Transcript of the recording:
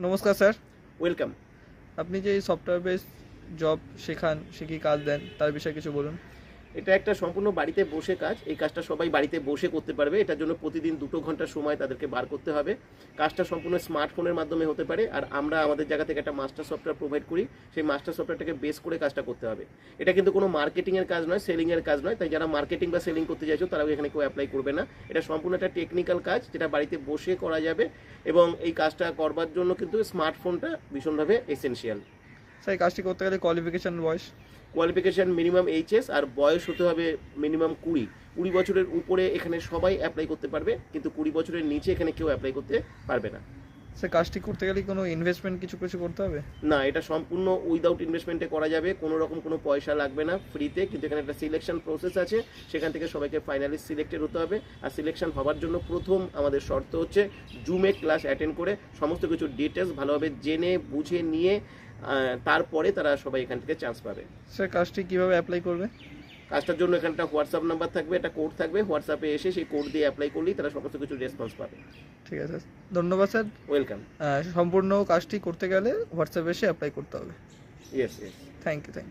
নমস্কার sir. Welcome. আপনি যে এই সফটওয়্যার বেস জব শেখান, সে কি কাজ দেন তার বিষয়ে কিছু বলুন। এটা একটা সম্পূর্ণ বাড়িতে বসে কাজ। এই কাজটা সবাই বাড়িতে বসে করতে পারবে। এটার জন্য প্রতিদিন 2 ঘন্টা সময় তাদেরকে বার করতে হবে। কাজটা সম্পূর্ণ স্মার্টফোনের মাধ্যমে হতে পারে। আর আমরা আমাদের জায়গা থেকে একটা মাস্টার সফটওয়্যার প্রোভাইড করি। সেই মাস্টার সফটওয়্যারটাকে বেস করে কাজটা করতে হবে। এটা কিন্তু কোনো মার্কেটিংয়ের কাজ নয়, সেলিংয়ের কাজ নয়। তাই যারা মার্কেটিং বা সেলিং করতে চাইছো তারা এখানে কেউ অ্যাপ্লাই করবে না। এটা সম্পূর্ণ একটা টেকনিক্যাল কাজ যেটা বাড়িতে বসে করা যাবে এবং এই কাজটা করবার জন্য কিন্তু স্মার্টফোনটা ভীষণভাবে এসেনশিয়াল। স্যার এই কাজটি করতে গেলে কোয়ালিফিকেশান বয়স? কোয়ালিফিকেশান মিনিমাম এইচএস আর বয়স হতে হবে মিনিমাম 20 বছরের উপরে এখানে সবাই অ্যাপ্লাই করতে পারবে, কিন্তু 20 বছরের নিচে এখানে কেউ অ্যাপ্লাই করতে পারবে না। স্যার কাজটি করতে গেলে কোনো ইনভেস্টমেন্ট কিছু করতে হবে? না, এটা সম্পূর্ণ উইদাউট ইনভেস্টমেন্টে করা যাবে, কোনো রকম কোনো পয়সা লাগবে না, ফ্রিতে। কিন্তু এখানে একটা সিলেকশন প্রসেস আছে, সেখান থেকে সবাইকে ফাইনালি সিলেক্টেড হতে হবে। আর সিলেকশন হওয়ার জন্য প্রথম আমাদের শর্ত হচ্ছে জুমে ক্লাস অ্যাটেন্ড করে সমস্ত কিছু ডিটেলস ভালোভাবে জেনে বুঝে নিয়ে তারপরে তারা সবাই এখান থেকে চান্স পাবে। স্যার কাজটি কীভাবে অ্যাপ্লাই করবে? কাজটার জন্য এখানটা হোয়াটসঅ্যাপ নাম্বার থাকবে, একটা কোড থাকবে, হোয়াটসঅ্যাপে এসে সেই কোড দিয়ে অ্যাপ্লাই করলেই তারা সমস্ত কিছু রেসপন্স পাবে। ঠিক আছে, ধন্যবাদ স্যার। ওয়েলকাম। সম্পূর্ণ কাজটি করতে গেলে হোয়াটসঅ্যাপে এসে অ্যাপ্লাই করতে হবে। Yes yes. Thank you sir.